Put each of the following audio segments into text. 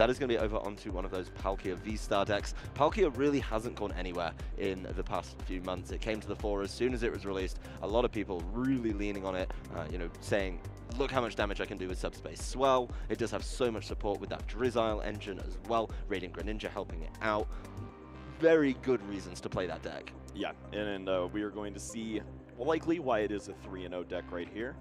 That is going to be over onto one of those Palkia V-Star decks. Palkia really hasn't gone anywhere in the past few months. It came to the fore as soon as it was released. A lot of people really leaning on it, saying, look how much damage I can do with Subspace Swell. It does have so much support with that Drizzile engine as well. Radiant Greninja helping it out. Very good reasons to play that deck. Yeah, and we are going to see likely why it is a 3-0 deck right here.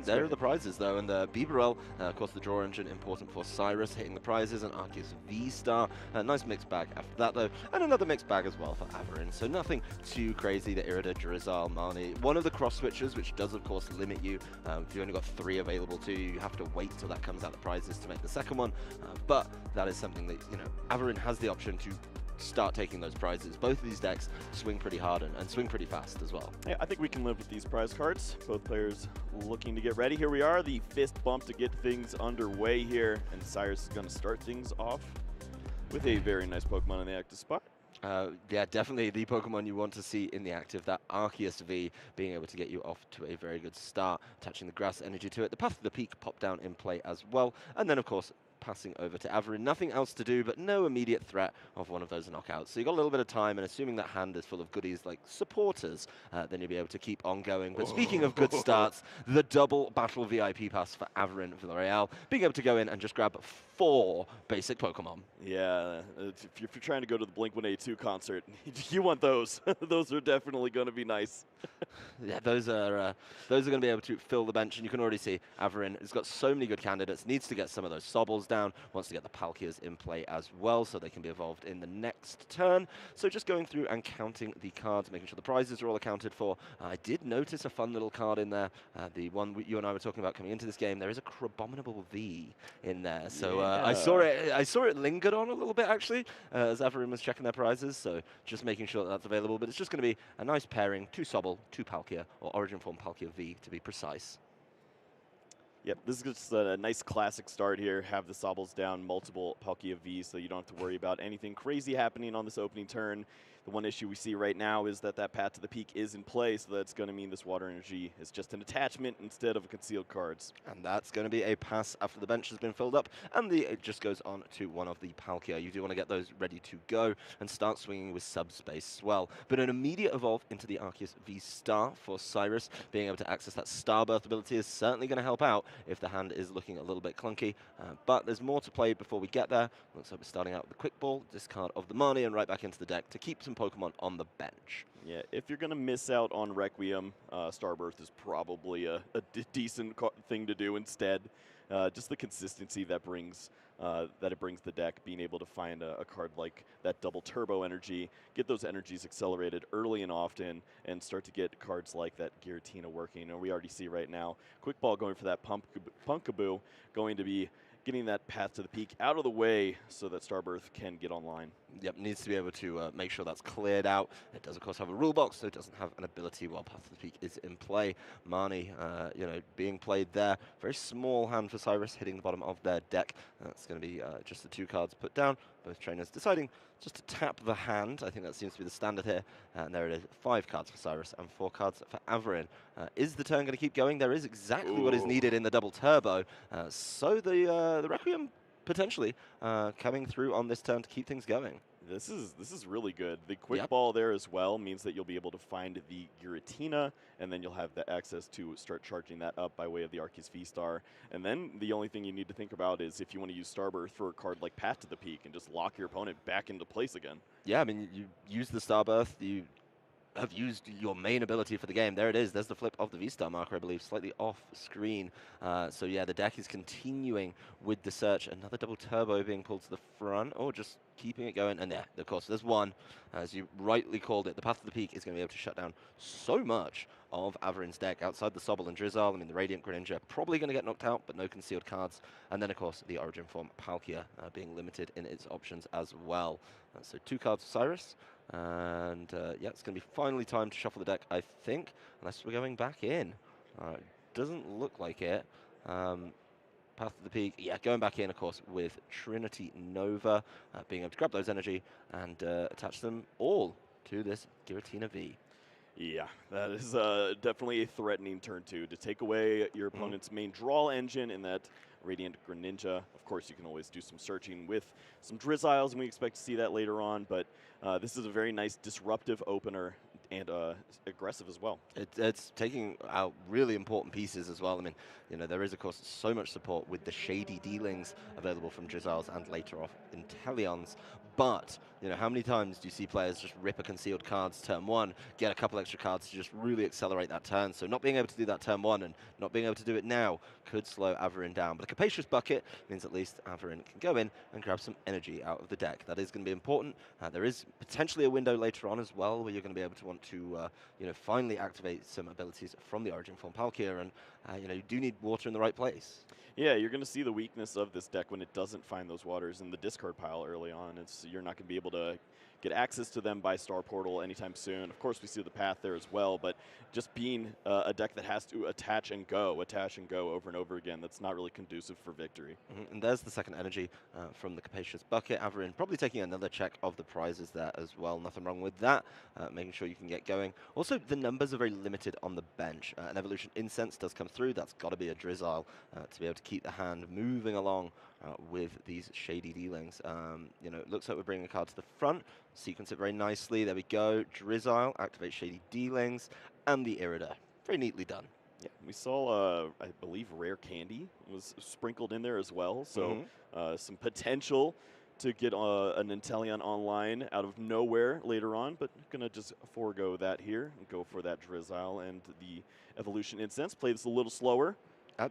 There are the prizes, though, and the Villarreal, of course, the draw engine, important for Cyris, hitting the prizes, and Arceus V-Star. Nice mixed bag after that, though, and another mixed bag as well for Avarin, so nothing too crazy. The Irida, Drizzile, Marnie. One of the cross switches, which does, of course, limit you. If you've only got 3 available to you, you have to wait till that comes out the prizes to make the second one, but that is something that, Avarin has the option to start taking those prizes. Both of these decks swing pretty hard and swing pretty fast as well. Yeah, I think we can live with these prize cards. Both players looking to get ready. Here we are, the fist bump to get things underway here, and Cyris is going to start things off with a very nice Pokemon in the active spot. Yeah, definitely the Pokemon you want to see in the active, that Arceus V being able to get you off to a very good start, attaching the grass energy to it. The Path to the Peak pop down in play as well, and then of course passing over to Avarin. Nothing else to do, but no immediate threat of one of those knockouts. So you've got a little bit of time, and assuming that hand is full of goodies like supporters, then you'll be able to keep on going. But speaking of good starts, the double battle VIP pass for Avarin Villarreal, being able to go in and just grab 4 basic Pokemon. Yeah, if you're trying to go to the Blink-182 concert, you want those. Those are definitely going to be nice. Yeah, those are going to be able to fill the bench, and you can already see Avarin has got so many good candidates, needs to get some of those Sobbles down, wants to get the Palkias in play as well, so they can be evolved in the next turn. So just going through and counting the cards, making sure the prizes are all accounted for. I did notice a fun little card in there, the one you and I were talking about coming into this game. There is a Crabominable V in there, so I saw it lingered on a little bit actually, as Avarin was checking their prizes, so just making sure that that's available, but it's just going to be a nice pairing, 2 Sobble, 2 Palkia, or Origin Form Palkia V to be precise. Yep, this is just a nice classic start here. Have the Sobbles down, multiple Palkia Vs, so you don't have to worry about anything crazy happening on this opening turn. The one issue we see right now is that Path to the Peak is in play, so that's going to mean this Water Energy is just an attachment instead of a concealed cards. And that's going to be a pass after the bench has been filled up, and it just goes on to one of the Palkia. You do want to get those ready to go and start swinging with Subspace Swell. But an immediate evolve into the Arceus V-Star for Cyris. Being able to access that Starbirth ability is certainly going to help out if the hand is looking a little bit clunky. But there's more to play before we get there. Looks like we're starting out with the Quick Ball, discard of the Marnie, and right back into the deck to keep some Pokemon on the bench. Yeah, if you're going to miss out on Requiem, Starbirth is probably a decent thing to do instead. Just the consistency that it brings the deck, being able to find a card like that double turbo energy, get those energies accelerated early and often, and start to get cards like that Giratina working. And we already see right now, Quick Ball going for that Pumpkaboo, going to be getting that Path to the Peak out of the way so that Starbirth can get online. Yep, needs to be able to make sure that's cleared out. It does, of course, have a rule box, so it doesn't have an ability while Path to the Peak is in play. Marnie, being played there. Very small hand for Cyris, hitting the bottom of their deck. That's going to be just the 2 cards put down. Both trainers deciding just to tap the hand. I think that seems to be the standard here. And there it is, 5 cards for Cyris and 4 cards for Avarin. Is the turn going to keep going? There is exactly what is needed in the double turbo. So the Requiem potentially coming through on this turn to keep things going. This is really good. The Quick Ball there as well means that you'll be able to find the Giratina, and then you'll have the access to start charging that up by way of the Arceus V-Star. And then the only thing you need to think about is if you want to use Starbirth for a card like Path to the Peak and just lock your opponent back into place again. Yeah, I mean, you use the Starbirth, you have used your main ability for the game. There it is. There's the flip of the V-Star marker, I believe, slightly off screen. So yeah, the deck is continuing with the search. Another double turbo being pulled to the front, or just keeping it going. And yeah, of course, there's one. As you rightly called it, the Path to the Peak is going to be able to shut down so much of Avarin's deck outside the Sobble and Drizzile. I mean, the Radiant Greninja probably going to get knocked out, but no concealed cards. And then, of course, the Origin Form Palkia being limited in its options as well. So 2 cards for Cyris. And yeah, it's going to be finally time to shuffle the deck, I think, unless we're going back in. Doesn't look like it. Path to the Peak, yeah, going back in, of course, with Trinity Nova, being able to grab those energy and attach them all to this Giratina V. Yeah, that is definitely a threatening turn 2 to take away your opponent's main draw engine in that Radiant Greninja. Of course, you can always do some searching with some Drizziles, and we expect to see that later on. But this is a very nice disruptive opener and aggressive as well. It's taking out really important pieces as well. I mean, there is, of course, so much support with the shady dealings available from Drizziles and later off Inteleons. But, how many times do you see players just rip a concealed cards turn 1, get a couple extra cards to just really accelerate that turn? So not being able to do that turn 1 and not being able to do it now could slow Avarin down. But a Capacious Bucket means at least Avarin can go in and grab some energy out of the deck. That is going to be important. There is potentially a window later on as well where you're going to be able to want to, finally activate some abilities from the Origin form Palkia, and, you do need water in the right place. Yeah, you're going to see the weakness of this deck when it doesn't find those waters in the discard pile early on. You're not going to be able to get access to them by Star Portal anytime soon. Of course, we see the path there as well, but just being a deck that has to attach and go over and over again, that's not really conducive for victory. And there's the second energy from the Capacious Bucket. Avarin probably taking another check of the prizes there as well. Nothing wrong with that. Making sure you can get going. Also, the numbers are very limited on the bench. An Evolution Incense does come through. That's got to be a Drizzile to be able to keep the hand moving along with these shady dealings. It looks like we're bringing a card to the front. Sequence it very nicely. There we go. Drizzile, activate shady dealings, and the Irida. Very neatly done. Yeah, we saw, I believe, Rare Candy was sprinkled in there as well. So some potential to get an Inteleon online out of nowhere later on, but going to just forego that here and go for that Drizzile and the Evolution Incense. Play this a little slower.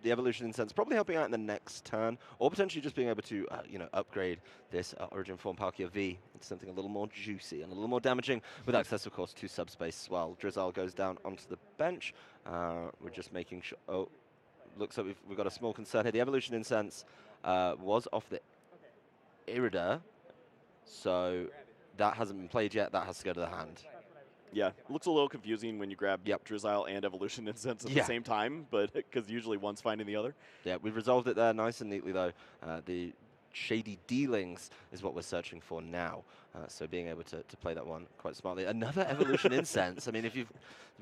The Evolution Incense probably helping out in the next turn, or potentially just being able to, upgrade this Origin form Palkia V into something a little more juicy and a little more damaging, with access, of course, to subspace as well. Drizzile goes down onto the bench. We're just making sure. Oh, looks like we've got a small concern here. The Evolution Incense was off the Irida, so that hasn't been played yet. That has to go to the hand. Yeah, it looks a little confusing when you grab Drizzile and Evolution Incense at the same time, but because usually one's finding the other. Yeah, we've resolved it there nice and neatly, though. The shady dealings is what we're searching for now. So being able to play that one quite smartly. Another Evolution Incense. I mean, if you've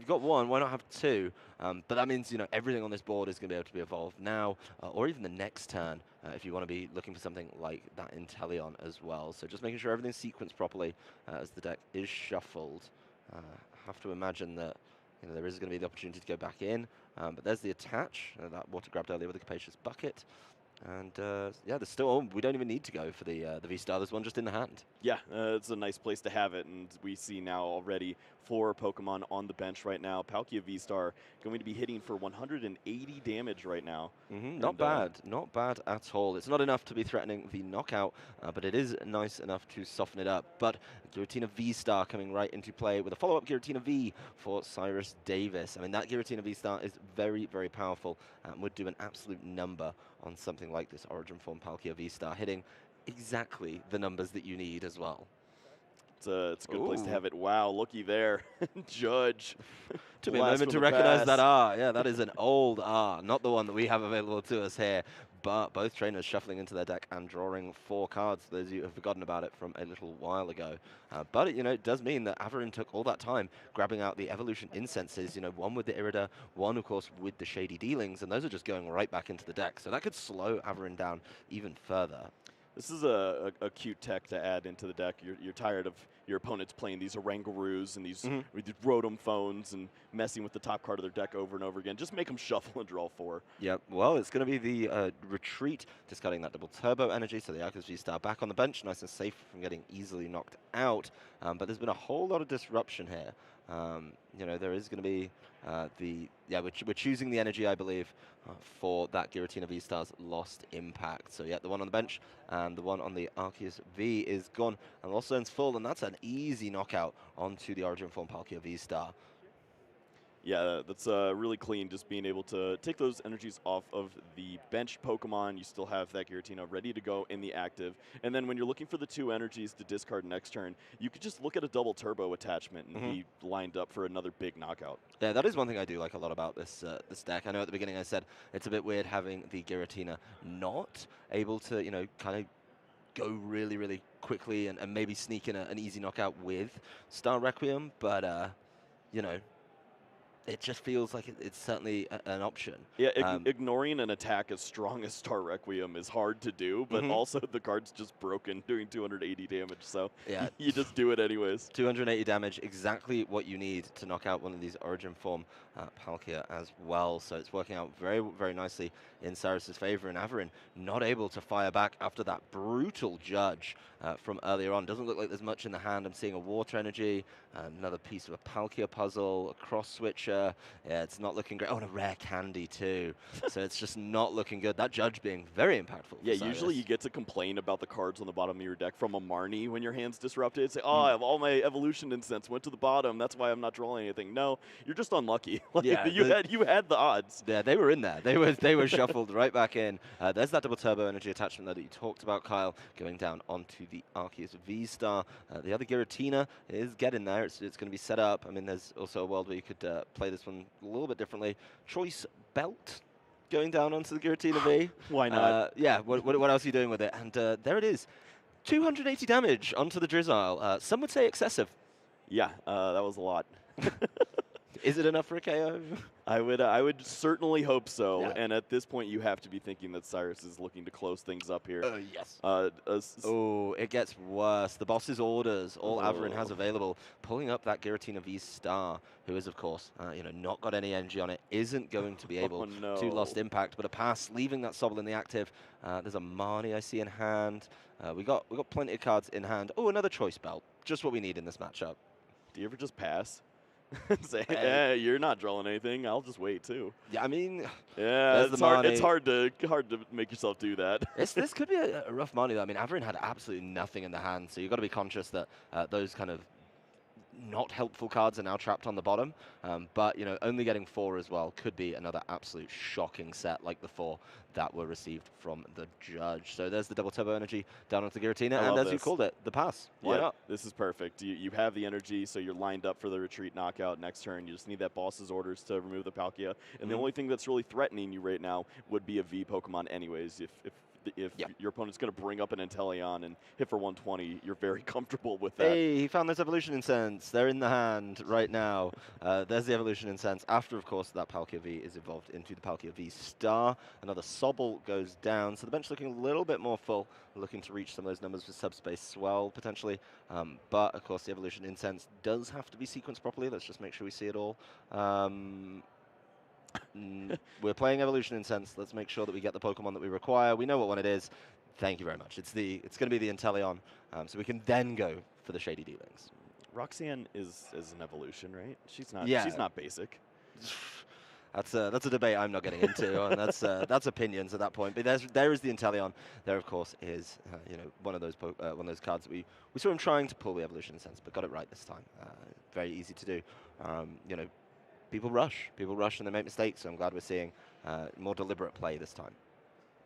got one, why not have two? But that means, everything on this board is going to be able to be evolved now, or even the next turn, if you want to be looking for something like that Inteleon as well. So just making sure everything's sequenced properly as the deck is shuffled. Have to imagine that there is going to be the opportunity to go back in, but there's the attach that water grabbed earlier with the Capacious Bucket, and there's still we don't even need to go for the V-Star. There's one just in the hand. Yeah, it's a nice place to have it, and we see now already 4 Pokemon on the bench right now. Palkia V-Star going to be hitting for 180 damage right now. Not bad at all. It's not enough to be threatening the knockout, but it is nice enough to soften it up. But Giratina V-Star coming right into play with a follow-up Giratina V for Cyris Davis. I mean, that Giratina V-Star is very, very powerful and would do an absolute number on something like this Origin form Palkia V-Star, hitting exactly the numbers that you need as well. It's a good place to have it. Wow, looky there. Judge. Took me a moment to recognize that R. Yeah, that is an old R, not the one that we have available to us here. But both trainers shuffling into their deck and drawing 4 cards, those of you who have forgotten about it from a little while ago. But it does mean that Avarin took all that time grabbing out the Evolution Incenses, one with the Irida, one, of course, with the Shady Dealings, and those are just going right back into the deck. So that could slow Avarin down even further. This is a cute tech to add into the deck. You're tired of your opponents playing these Orangaroos and these Rotom phones and messing with the top card of their deck over and over again. Just make them shuffle and draw 4. Yep, well, it's going to be the retreat, discarding that double turbo energy, so the Arceus V-Star back on the bench, nice and safe from getting easily knocked out. But there's been a whole lot of disruption here. There is going to be we're choosing the energy, I believe, for that Giratina V-Star's lost impact. So yeah, the one on the bench and the one on the Arceus V is gone, and Lost Zone's full, and that's an easy knockout onto the Origin form Palkia V-Star. Yeah, that's really clean, just being able to take those energies off of the bench Pokemon. You still have that Giratina ready to go in the active. And then when you're looking for the 2 energies to discard next turn, you could just look at a double turbo attachment and be lined up for another big knockout. Yeah, that is one thing I do like a lot about this deck. I know at the beginning I said it's a bit weird having the Giratina not able to, kind of go really, really quickly and maybe sneak in an easy knockout with Star Requiem, but, it just feels like it's certainly an option. Yeah, ignoring an attack as strong as Star Requiem is hard to do, but also the card's just broken, doing 280 damage, so Yeah. you just do it anyways. 280 damage, exactly what you need to knock out one of these Origin form Palkia as well. So it's working out very, very nicely in Cyris' favor. And Avarin not able to fire back after that brutal judge from earlier on. Doesn't look like there's much in the hand. I'm seeing a Water Energy, another piece of a Palkia puzzle, a Cross Switcher. Yeah, it's not looking great. Oh, and a Rare Candy too. So it's just not looking good. That judge being very impactful. Yeah, usually you get to complain about the cards on the bottom of your deck from a Marnie when your hand's disrupted. Say, oh, I have all my Evolution Incense went to the bottom. That's why I'm not drawing anything. No, you're just unlucky. Like, yeah, you had the odds. Yeah, they were in there. They were shuffled right back in. There's that double turbo energy attachment there that you talked about, Kyle, going down onto the Arceus V-Star. The other Giratina is getting there. It's going to be set up. I mean, there's also a world where you could play this one a little bit differently. Choice Belt going down onto the Giratina V. Why not? Yeah, what else are you doing with it? And there it is. 280 damage onto the Drizzile. Some would say excessive. Yeah, that was a lot. Is it enough for a KO? I would certainly hope so. Yeah. And at this point, you have to be thinking that Cyris is looking to close things up here. Yes. Oh, it gets worse. The boss's orders, all Avarin has available, pulling up that Giratina V-Star, who is, of course, not got any energy on it, isn't going to be able to Lost Impact, but a pass, leaving that Sobble in the active. There's a Marnie I see in hand. We got plenty of cards in hand. Oh, another Choice Belt. Just what we need in this matchup. Do you ever just pass? Say, hey, you're not drawing anything. I'll just wait too. Yeah, I mean, yeah, it's hard to make yourself do that. This could be a rough Marnie though. I mean, Avarin had absolutely nothing in the hand, so you've got to be conscious that those kind of not helpful cards are now trapped on the bottom. But only getting 4 as well could be another absolute shocking set like the 4 that were received from the judge. So there's the double turbo energy down onto Giratina, and as you called it, the pass. Why not? This is perfect. You have the energy, so you're lined up for the retreat knockout next turn. You just need that boss's orders to remove the Palkia. And the only thing that's really threatening you right now would be a V Pokemon anyways. If your opponent's going to bring up an Inteleon and hit for 120, you're very comfortable with that. Hey, he found those Evolution Incense. They're in the hand right now. There's the Evolution Incense. After, of course, that Palkia V is evolved into the Palkia V-Star. Another Sobble goes down. So the bench looking a little bit more full, looking to reach some of those numbers with Subspace Swell, potentially. But, of course, the Evolution Incense does have to be sequenced properly. Let's just make sure we see it all. We're playing Evolution Incense. Let's make sure that we get the Pokemon that we require. We know what one it is. Thank you very much. It's going to be the Inteleon, so we can then go for the Shady Dealings. Roxanne is an evolution, right? She's not. Yeah. She's not basic. That's a debate I'm not getting into, and that's opinions at that point. But there is the Inteleon. There, of course, is one of those cards that we saw him trying to pull the Evolution Incense, but got it right this time. Very easy to do. People rush and they make mistakes, so I'm glad we're seeing more deliberate play this time.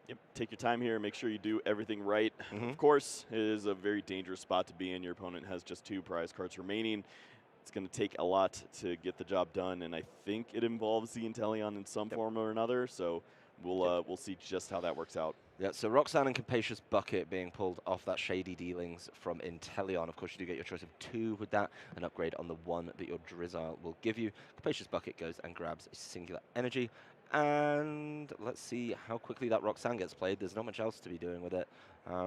Yep, take your time here, make sure you do everything right. Of course, it is a very dangerous spot to be in. Your opponent has just 2 prize cards remaining. It's going to take a lot to get the job done, and I think it involves the Inteleon in some form or another, so we'll see just how that works out. Yeah, so Roxanne and Capacious Bucket being pulled off that Shady Dealings from Inteleon. Of course, you do get your choice of 2 with that, an upgrade on the 1 that your Drizzile will give you. Capacious Bucket goes and grabs a singular energy. And let's see how quickly that Roxanne gets played. There's not much else to be doing with it.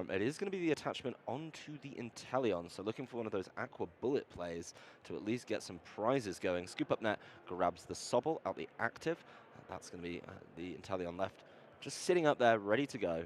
It is going to be the attachment onto the Inteleon, so looking for one of those Aqua Bullet plays to at least get some prizes going. Scoop Up Net grabs the Sobble out the active. That's going to be the Inteleon left, just sitting up there, ready to go.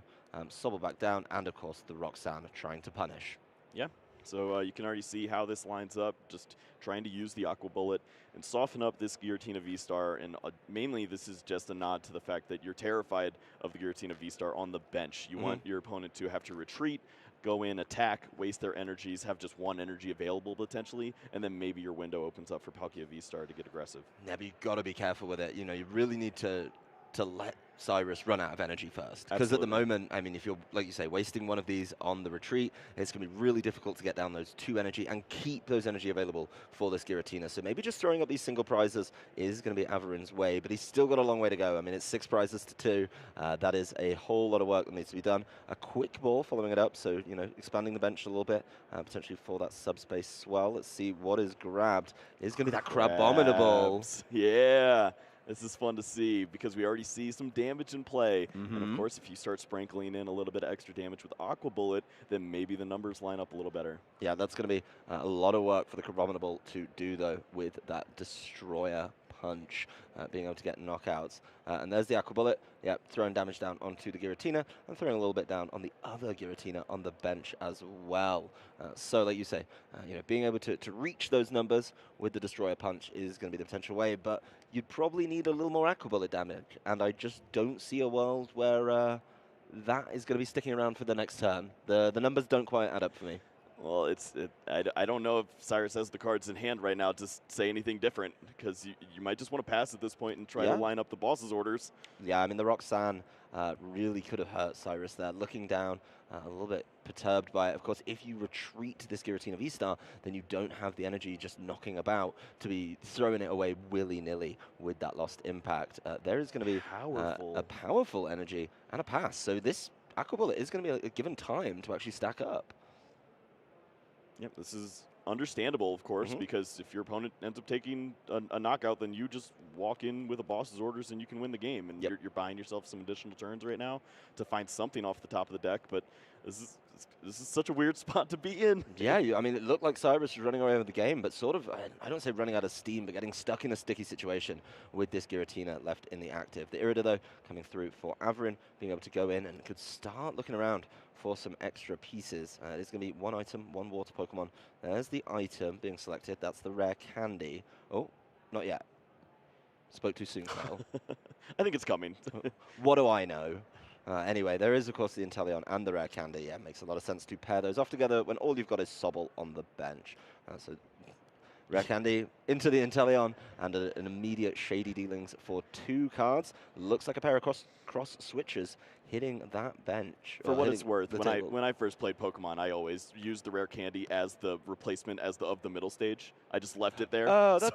Sobble back down, and of course the Roxanne trying to punish. Yeah, so you can already see how this lines up, just trying to use the Aqua Bullet and soften up this Giratina V-Star, and mainly this is just a nod to the fact that you're terrified of the Giratina V-Star on the bench. You want your opponent to have to retreat, go in, attack, waste their energies, have just 1 energy available potentially, and then maybe your window opens up for Palkia V-Star to get aggressive. Yeah, but you've got to be careful with it. You really need to to let Cyris run out of energy first. Because at the moment, I mean, if you're, like you say, wasting one of these on the retreat, it's going to be really difficult to get down those 2 energy and keep those energy available for this Giratina. So maybe just throwing up these single prizes is going to be Avarin's way, but he's still got a long way to go. I mean, it's 6 prizes to 2. That is a whole lot of work that needs to be done. A quick ball following it up, so, you know, expanding the bench a little bit, potentially for that subspace swell. Let's see what is grabbed. It's going to be that Crabominable. Yeah. This is fun to see because we already see some damage in play. Mm-hmm. And of course, if you start sprinkling in a little bit of extra damage with Aqua Bullet, then maybe the numbers line up a little better. Yeah, that's going to be a lot of work for the Crabominable to do, though, with that Destroyer punch, being able to get knockouts. And there's the Aqua Bullet. Yeah, throwing damage down onto the Giratina and throwing a little bit down on the other Giratina on the bench as well. So, like you say, you know, being able to reach those numbers with the Destroyer punch is going to be the potential way, but you'd probably need a little more Aqua Bullet damage, and I just don't see a world where that is going to be sticking around for the next turn. The numbers don't quite add up for me. Well, I don't know if Cyris has the cards in hand right now to say anything different, because you might just want to pass at this point and try to line up the boss's orders. Yeah, I mean, the Roxanne really could have hurt Cyris there. Looking down, a little bit perturbed by it. Of course, if you retreat this Giratina V-Star, then you don't have the energy just knocking about to be throwing it away willy-nilly with that lost impact. There is going to be a powerful energy and a pass. So this Aqua Bullet is going to be a given time to actually stack up. Yep, this is understandable, of course, because if your opponent ends up taking a knockout, then you just walk in with a boss's orders and you can win the game. And you're buying yourself some additional turns right now to find something off the top of the deck. But this is such a weird spot to be in. Yeah, I mean, it looked like Cyris was running away with the game, but sort of, I don't say running out of steam, but getting stuck in a sticky situation with this Giratina left in the active. The Irida, though, coming through for Avarin, being able to go in and could start looking around for some extra pieces. It's going to be 1 item, 1 water Pokemon. There's the item being selected. That's the rare candy. Oh, not yet. Spoke too soon, Kyle. I think it's coming. What do I know? Anyway, there is, of course, the Inteleon and the rare candy. Yeah, makes a lot of sense to pair those off together when all you've got is Sobble on the bench. So rare candy into the Inteleon and an immediate shady dealings for 2 cards. Looks like a pair of cross switches hitting that bench. For what it's worth, when I first played Pokemon, I always used the rare candy as the replacement of the middle stage. I just left it there. But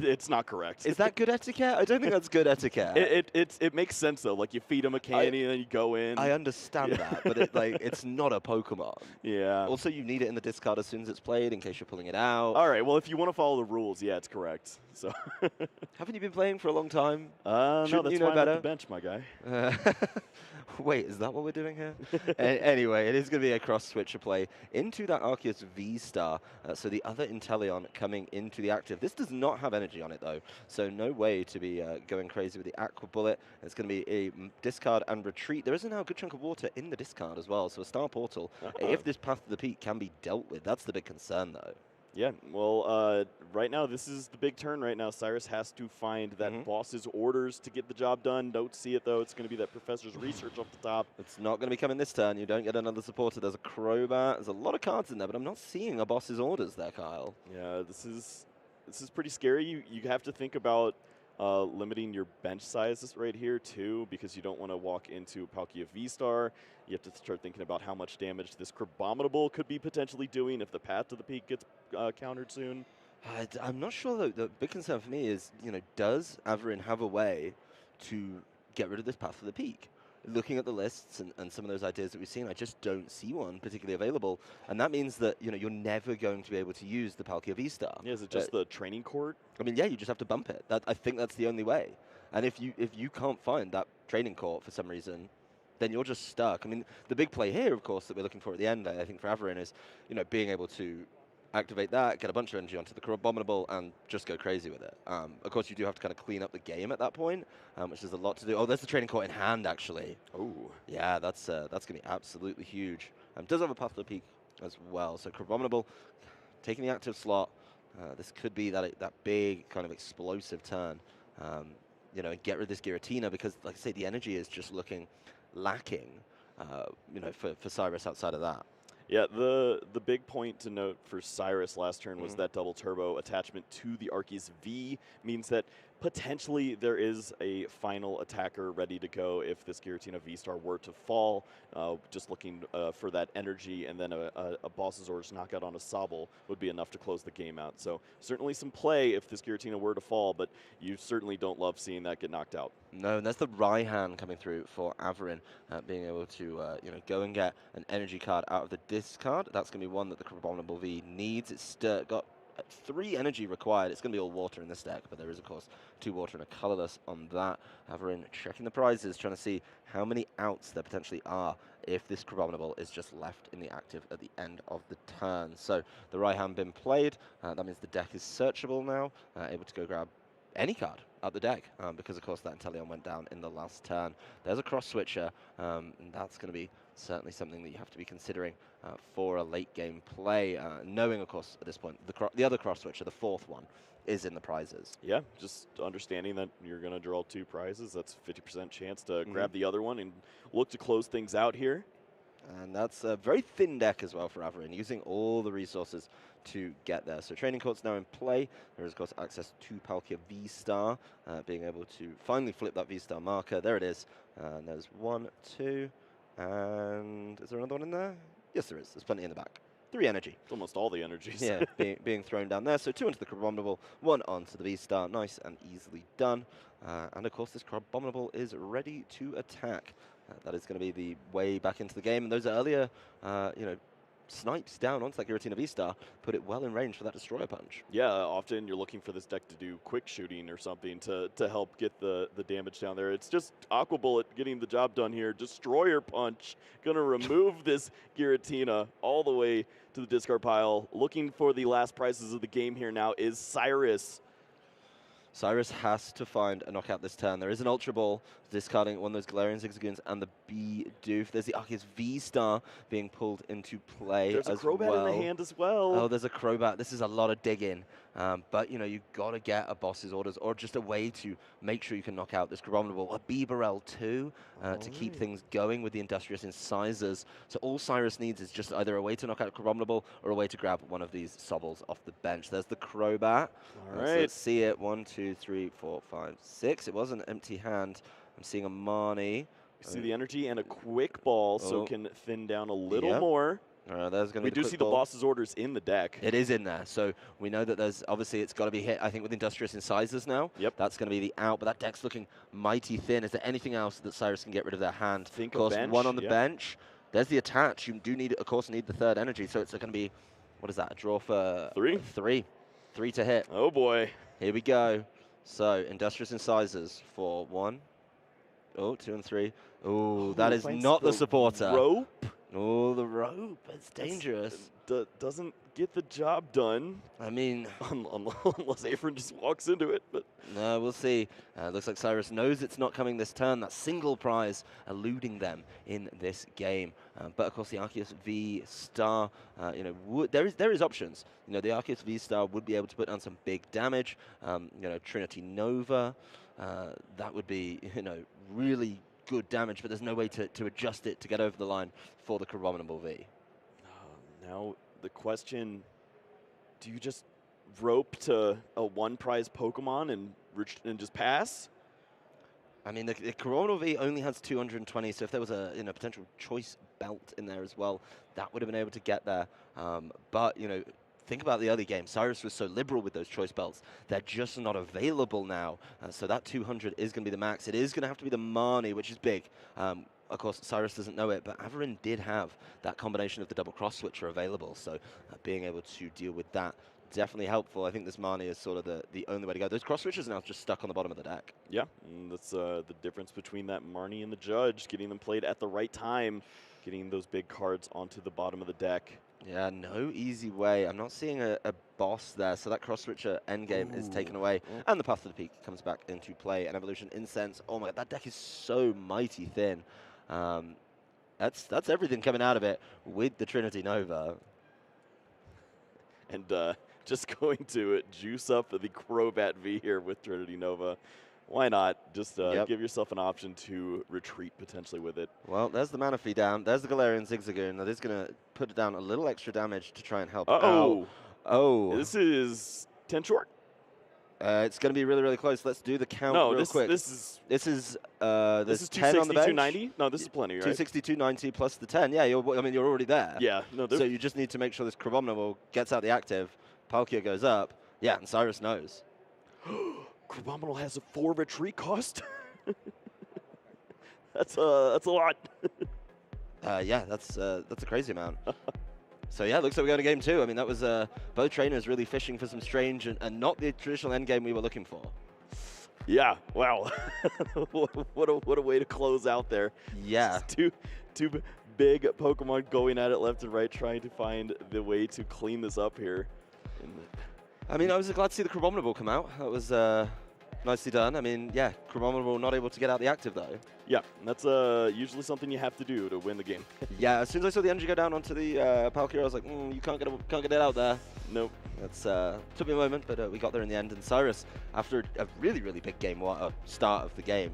it's not correct. Is that good etiquette? I don't think that's good etiquette. It makes sense though. Like you feed them a candy and then you go in. I understand that, but it's not a Pokemon. Yeah. Also, you need it in the discard as soon as it's played in case you're pulling it out. All right. Well, if you want to follow the rules, yeah, it's correct. So. Haven't you been playing for a long time? No, that's you know why better? I'm at the bench, my guy. Wait, is that what we're doing here? Anyway, it is going to be a cross-switcher play into that Arceus V-Star. So the other Inteleon coming into the active. This does not have energy on it, though. So no way to be going crazy with the Aqua Bullet. It's going to be a discard and retreat. There is now a good chunk of water in the discard as well. So a Star Portal, if this Path to the Peak can be dealt with, that's the big concern, though. Yeah, well, right now, this is the big turn right now. Cyris has to find that boss's orders to get the job done. Don't see it, though. It's going to be that professor's research off the top. It's not going to be coming this turn. You don't get another supporter. There's a Crobat. There's a lot of cards in there, but I'm not seeing a boss's orders there, Kyle. Yeah, this is pretty scary. You have to think about limiting your bench sizes right here, too, because you don't want to walk into Palkia V-Star. You have to start thinking about how much damage this Crabominable could be potentially doing if the Path to the Peak gets countered soon. I'm not sure, though. The big concern for me is, does Avarin have a way to get rid of this Path to the Peak? Looking at the lists and some of those ideas that we've seen, I just don't see one particularly available. And that means that, you're never going to be able to use the Palkia V-Star. Yeah, is it just the training court? I mean, yeah, you just have to bump it. I think that's the only way. And if you can't find that training court for some reason, then you're just stuck. I mean, the big play here, of course, that we're looking for at the end, I think, for Avarin is, being able to activate that, get a bunch of energy onto the Crabominable, and just go crazy with it. Of course, you do have to kind of clean up the game at that point, which is a lot to do. Oh, there's the training court in hand, actually. Oh. Yeah, that's going to be absolutely huge. Does have a Path to the Peak as well. So Crabominable taking the active slot. This could be that big kind of explosive turn. And get rid of this Giratina because, like I say, the energy is just looking lacking, for Cyris outside of that. Yeah, the big point to note for Cyris last turn was that double turbo attachment to the Arceus V means that Potentially, there is a final attacker ready to go if this Giratina V-Star were to fall. Just looking for that energy, and then a Boss's Orders knockout on a Sobble would be enough to close the game out. So certainly some play if this Giratina were to fall, but you certainly don't love seeing that get knocked out. No, and there's the Raihan coming through for Avarin, being able to go and get an energy card out of the discard. That's going to be one that the Abominable V needs. It's got 3 energy required. It's going to be all water in this deck, but there is, of course, 2 water and a colorless on that. Avarin checking the prizes, trying to see how many outs there potentially are if this Abominable is just left in the active at the end of the turn. So the Raihan been played. That means the deck is searchable now, able to go grab any card out the deck, because of course that Inteleon went down in the last turn. There's a cross switcher, and that's going to be certainly something that you have to be considering for a late game play, knowing of course at this point the other cross switcher, the 4th one, is in the prizes. Yeah, just understanding that you're going to draw 2 prizes, that's 50% chance to grab the other one and look to close things out here. And that's a very thin deck as well for Avarin, using all the resources to get there. So Training Court's now in play. There is, of course, access to Palkia V-Star, being able to finally flip that V-Star marker. There it is. And there's 1, 2, and is there another one in there? Yes, there is. There's plenty in the back. 3 energy. It's almost all the energies. Yeah, being thrown down there. So 2 into the Abominable, 1 onto the V-Star. Nice and easily done. And, of course, this Abominable is ready to attack. That is going to be the way back into the game. And those earlier, snipes down onto that Giratina V-Star put it well in range for that Destroyer Punch. Yeah, often you're looking for this deck to do quick shooting or something to help get the damage down there. It's just Aqua Bullet getting the job done here. Destroyer Punch going to remove this Giratina all the way to the discard pile. Looking for the last prizes of the game here now is Cyris. Cyris has to find a knockout this turn. There is an Ultra Ball, discarding one of those Galarian Zigzagoons and the B-Doof. There's the Arceus V-Star being pulled into play There's as a Crobat well. in the hand as well. Oh, there's a Crobat. This is a lot of digging. But, you've got to get a Boss's Orders or just a way to make sure you can knock out this Abominable. A Bibarel too, to keep things going with the Industrious Incisors. So all Cyris needs is just either a way to knock out Abominable or a way to grab one of these Sobbles off the bench. There's the Crobat. All right. So let's see it. 1, 2, 3, 4, 5, 6. It was an empty hand. I'm seeing a Marnie. We see the energy and a quick ball, so can thin down a little more. There's going to We do see the Boss's Orders in the deck. It is in there, so we know that there's obviously it's got to be hit. I think with Industrious Incisors now. Yep. That's going to be the out, but that deck's looking mighty thin. Is there anything else that Cyris can get rid of their hand? Think of course, a bench, 1 on the bench. There's the attach. You do need, of course, need the 3rd energy, so it's going to be, what is that? A draw for 3. 3 to hit. Oh boy. Here we go. So Industrious Incisors for 1. Oh, 2 and 3. Oh, that is not the supporter. Rope. Oh, the rope. It's dangerous. Doesn't get the job done. I mean, unless Avarin just walks into it. But no, we'll see. Looks like Cyris knows it's not coming this turn. That single prize eluding them in this game. But of course, the Arceus V-Star, there is options. The Arceus V-Star would be able to put down some big damage. Trinity Nova, that would be, really good damage, but there's no way to adjust it to get over the line for the Abominable V. Now the question, do you just rope to a 1-prize Pokemon and just pass? I mean, the Abominable V only has 220, so if there was a potential choice belt in there as well, that would have been able to get there. But, think about the early game. Cyris was so liberal with those choice belts. They're just not available now. So that 200 is going to be the max. It is going to have to be the Marnie, which is big. Of course, Cyris doesn't know it, but Avarin did have that combination of the double cross switcher available. So being able to deal with that, definitely helpful. I think this Marnie is sort of the only way to go. Those cross switchers are now just stuck on the bottom of the deck. Yeah, and that's the difference between that Marnie and the Judge, getting them played at the right time, getting those big cards onto the bottom of the deck. Yeah, no easy way. I'm not seeing a boss there, so that cross-switcher endgame is taken away, and the Path to the Peak comes back into play, and Evolution Incense. Oh my god, that deck is so mighty thin. That's everything coming out of it with the Trinity Nova. And just going to juice up the Crobat V here with Trinity Nova. Why not? Just give yourself an option to retreat potentially with it. Well, there's the Manaphy down. There's the Galarian Zigzagoon. That is going to put down a little extra damage to try and help out. Oh. This is 10 short. It's going to be really, really close. Let's do the count No, real quick. this is There's 10 on the bench. 260, 290. No, this is plenty, right? 260, 290 plus the 10. Yeah, you're already there. Yeah, no. So you just need to make sure this Crabominable gets out the active. Palkia goes up. Yeah, and Cyris knows. Crabominable has a 4 retreat cost. That's a lot. Yeah, that's a crazy amount. So yeah, looks like we're going to game 2. I mean, that was both trainers really fishing for some strange and not the traditional end game we were looking for. Yeah, wow. what a way to close out there. Yeah. Two big Pokemon going at it left and right, trying to find the way to clean this up here. I mean, I was glad to see the Crabominable come out. That was nicely done. I mean, yeah, Crabominable not able to get out the active though. Yeah, that's usually something you have to do to win the game. Yeah, as soon as I saw the energy go down onto the Palkia, I was like, you can't get it out there. Nope. That's took me a moment, but we got there in the end. And Cyris, after a really, really big game start of the game,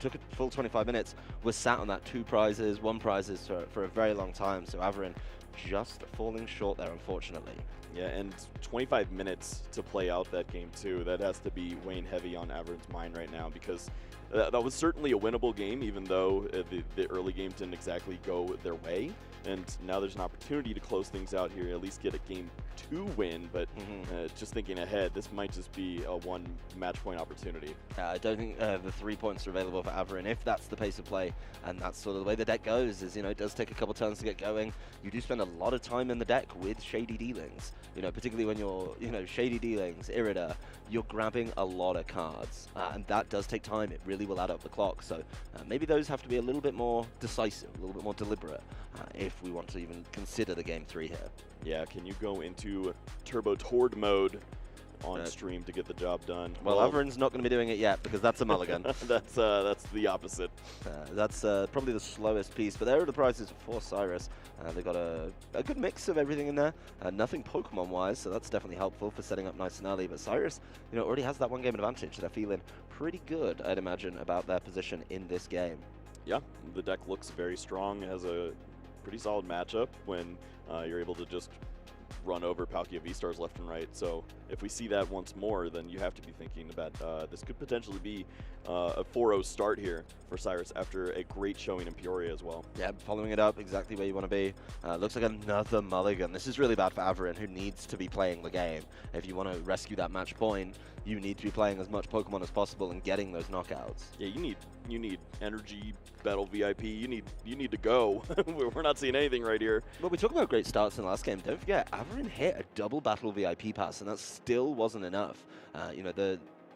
took a full 25 minutes, was sat on that 2 prizes, 1 prizes for a very long time. So Avarin just falling short there, unfortunately. Yeah, and 25 minutes to play out that game too. That has to be weighing heavy on Avarin's mind right now, because that was certainly a winnable game, even though the early game didn't exactly go their way. And now there's an opportunity to close things out here, at least get a game 2 win. But just thinking ahead, this might just be a 1 match point opportunity. I don't think the 3 points are available for Avarin if that's the pace of play, and that's sort of the way the deck goes. Is it does take a couple turns to get going. You do spend a lot of time in the deck with Shady Dealings. Particularly when you're Shady Dealings, Irida, you're grabbing a lot of cards, and that does take time. It really will add up the clock. So maybe those have to be a little bit more decisive, a little bit more deliberate, if we want to even consider the game 3 here. Yeah, can you go into Turbo Tord mode on stream to get the job done? Well, Avarin's not going to be doing it yet because that's a mulligan. That's the opposite. That's probably the slowest piece, but there are the prizes for Cyris. They've got a good mix of everything in there. Nothing Pokemon-wise, so that's definitely helpful for setting up nice and early. But Cyris, already has that 1 game advantage. They're feeling pretty good, I'd imagine, about their position in this game. Yeah, the deck looks very strong. It has a pretty solid matchup when you're able to just run over Palkia V-Stars left and right. So if we see that once more, then you have to be thinking about this could potentially be a 4-0 start here for Cyris after a great showing in Peoria as well. Yeah, following it up exactly where you want to be. Looks like another mulligan. This is really bad for Avarin, who needs to be playing the game. If you want to rescue that match point, you need to be playing as much Pokemon as possible and getting those knockouts. Yeah, you need energy, battle VIP. You need to go. We're not seeing anything right here. Well, we talked about great starts in the last game. Don't forget, Avarin hit a double battle VIP pass, and that still wasn't enough.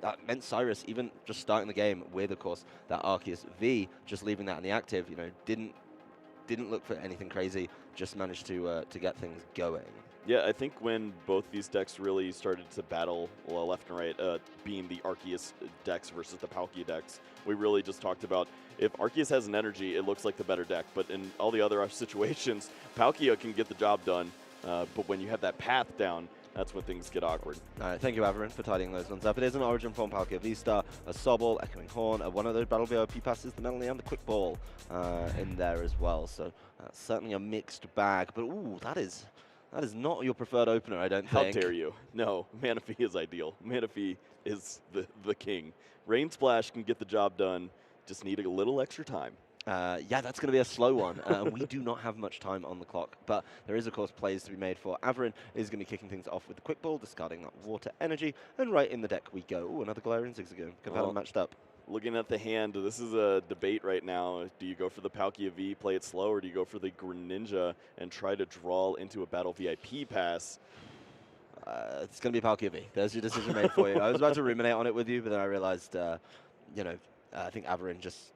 That meant Cyris, even just starting the game with, of course, that Arceus V, just leaving that in the active, didn't look for anything crazy, just managed to get things going. Yeah, I think when both these decks really started to battle left and right, being the Arceus decks versus the Palkia decks, we really just talked about if Arceus has an energy, it looks like the better deck. But in all the other situations, Palkia can get the job done. But when you have that path down, that's when things get awkward. Thank you, Avarin, for tidying those ones up. It is an Origin form Palkia V-Star, a Sobble, Echoing Horn, one of those Battle VIP passes, the Melanie and the Quick Ball in there as well. So certainly a mixed bag. But ooh, that is not your preferred opener, I don't think. How dare you? No, Manaphy is ideal. Manaphy is the king. Rain Splash can get the job done. Just need a little extra time. Yeah, that's going to be a slow one. We do not have much time on the clock, but there is, of course, plays to be made for. Avarin is going to be kicking things off with the Quick Ball, discarding that Water Energy, and right in the deck we go. Ooh, another Galarian Zigzagoon. Could have matched up. Looking at the hand, this is a debate right now. Do you go for the Palkia V, play it slow, or do you go for the Greninja and try to draw into a Battle VIP pass? It's going to be Palkia V. There's your decision made for you. I was about to ruminate on it with you, but then I realized, I think Avarin just...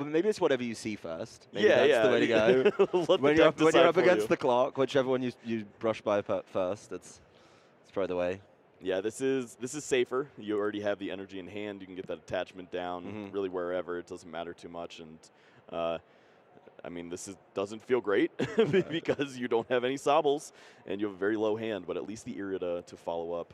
maybe it's whatever you see first. Maybe that's the way to go. when you're up against the clock, whichever one you brush by first, it's probably the way. Yeah, this is safer. You already have the energy in hand. You can get that attachment down really wherever. It doesn't matter too much. And I mean, doesn't feel great because you don't have any Sobbles and you have a very low hand, but at least the Irida to follow up.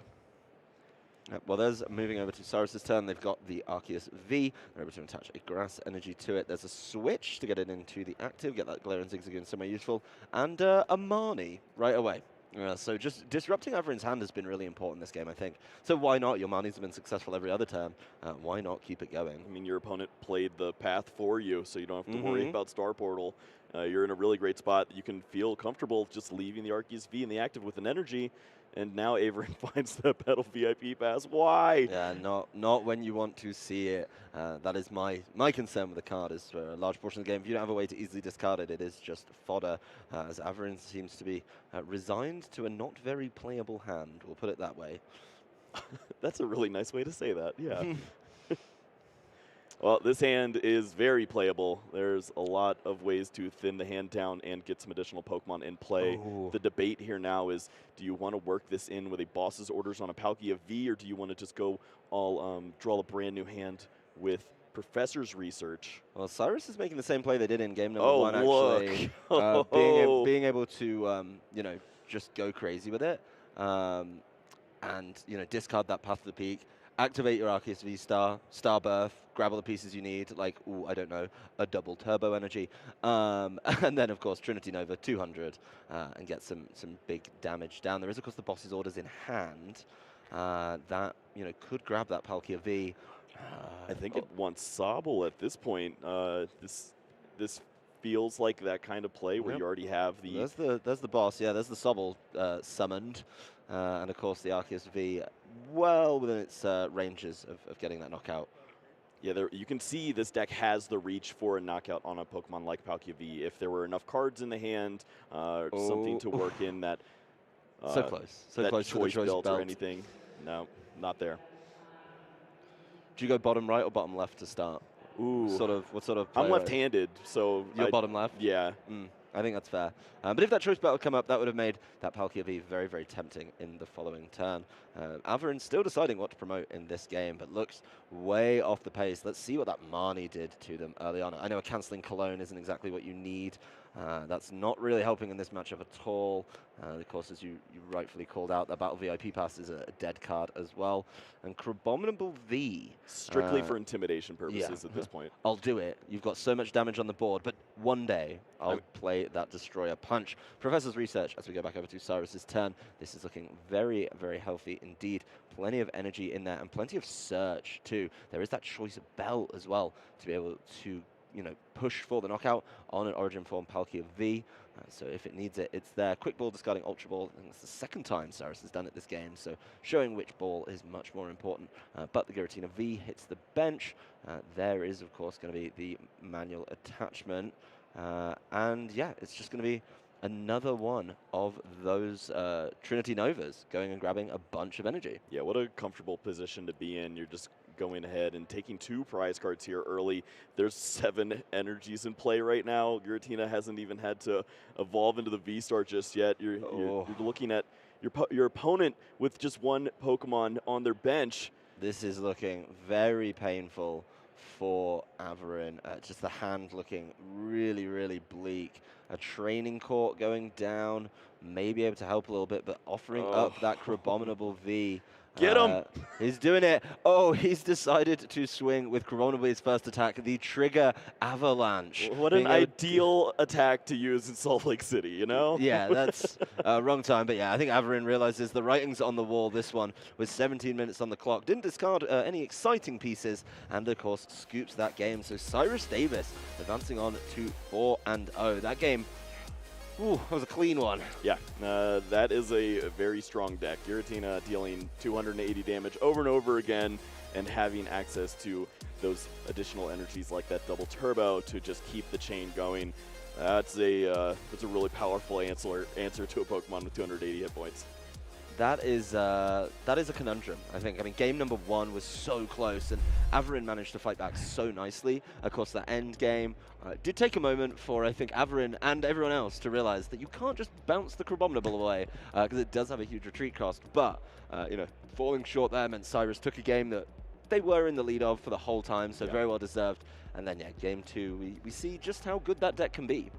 Well, there's moving over to Cyris' turn. They've got the Arceus V. They're able to attach a Grass Energy to it. There's a switch to get it into the active, get that Galarian Zigzagoon somewhere useful, and a Marnie right away. Yeah, so just disrupting Avarin's hand has been really important this game, I think. So why not? Your Marnies have been successful every other turn. Why not keep it going? I mean, your opponent played the path for you, so you don't have to worry about Star Portal. You're in a really great spot. You can feel comfortable just leaving the Arceus V in the active with an energy, and now Avarin finds the Petal VIP pass. Why? Yeah, not when you want to see it. That is my concern with the card, is for a large portion of the game, if you don't have a way to easily discard it, it is just fodder, as Avarin seems to be resigned to a not very playable hand, we'll put it that way. That's a really nice way to say that, yeah. Well, this hand is very playable. There's a lot of ways to thin the hand down and get some additional Pokemon in play. Ooh. The debate here now is, do you want to work this in with a boss's orders on a Palkia V, or do you want to just go all draw a brand new hand with Professor's Research? Well, Cyris is making the same play they did in game number one, actually. Look. Being able to, you know, just go crazy with it, and, you know, discard that Path to the Peak, activate your Arceus V Star, Star Birth, grab all the pieces you need, like, ooh, I don't know, a double Turbo Energy. And then, of course, Trinity Nova 200, and get some big damage down. There is, of course, the boss's orders in hand that, you know, could grab that Palkia V. I think it wants Sobble at this point. This feels like that kind of play where you already have the... There's the boss, yeah, there's the Sobble summoned. And, of course, the Arceus V well within its ranges of getting that knockout. Yeah, you can see this deck has the reach for a knockout on a Pokemon like Palkia V. If there were enough cards in the hand, something to work in that... so close. So that close to the choice belt or anything. No, not there. Do you go bottom right or bottom left to start? Ooh. What sort of I'm left-handed, so... You're bottom left? Yeah. I think that's fair. But if that choice belt had come up, that would have made that Palkia V very, very tempting in the following turn. Avarin still deciding what to promote in this game, but looks way off the pace. Let's see what that Marnie did to them early on. I know a cancelling Cologne isn't exactly what you need. That's not really helping in this matchup at all. Of course, as you rightfully called out, that Battle VIP Pass is a dead card as well. And Crabominable V. Strictly for intimidation purposes at this point. I'll do it. You've got so much damage on the board, but one day I'll play that Destroyer Punch. Professor's Research, as we go back over to Cyrus's turn. This is looking very, very healthy indeed. Plenty of energy in there and plenty of search too. There is that choice belt as well to be able to, you know, push for the knockout on an Origin Form Palkia V. So if it needs it, it's there. Quick Ball discarding Ultra Ball. I think it's the second time Cyrus has done it this game, so showing which ball is much more important. But the Giratina V hits the bench. There is, of course, going to be the manual attachment. And yeah, it's just going to be another one of those Trinity Novas going and grabbing a bunch of energy. Yeah, what a comfortable position to be in. You're just going ahead and taking 2 prize cards here early. There's 7 energies in play right now. Giratina hasn't even had to evolve into the V-Star just yet. You're looking at your opponent with just 1 Pokemon on their bench. This is looking very painful for Avarin. Just the hand looking really, really bleak. A training court going down, maybe able to help a little bit, but offering up that Crabominable V. Get him! He's doing it. Oh, he's decided to swing with Crabominable V's first attack, the Trigger Avalanche. What an ideal attack to use in Salt Lake City, you know? Yeah, that's wrong time. But yeah, I think Avarin realizes the writing's on the wall, this one, with 17 minutes on the clock. Didn't discard any exciting pieces, and of course, scoops that game. So Cyrus Davis advancing on to 4-0. That game, ooh, that was a clean one. Yeah, that is a very strong deck. Giratina dealing 280 damage over and over again and having access to those additional energies like that double turbo to just keep the chain going. That's a really powerful answer to a Pokemon with 280 hit points. That is a conundrum, I think. I mean, game number 1 was so close, and Avarin managed to fight back so nicely. Of course, that end game did take a moment for, I think, Avarin and everyone else to realize that you can't just bounce the Crabominable away, because it does have a huge retreat cost. But, you know, falling short there meant Cyrus took a game that they were in the lead of for the whole time, so very well deserved. And then, yeah, game 2, we see just how good that deck can be.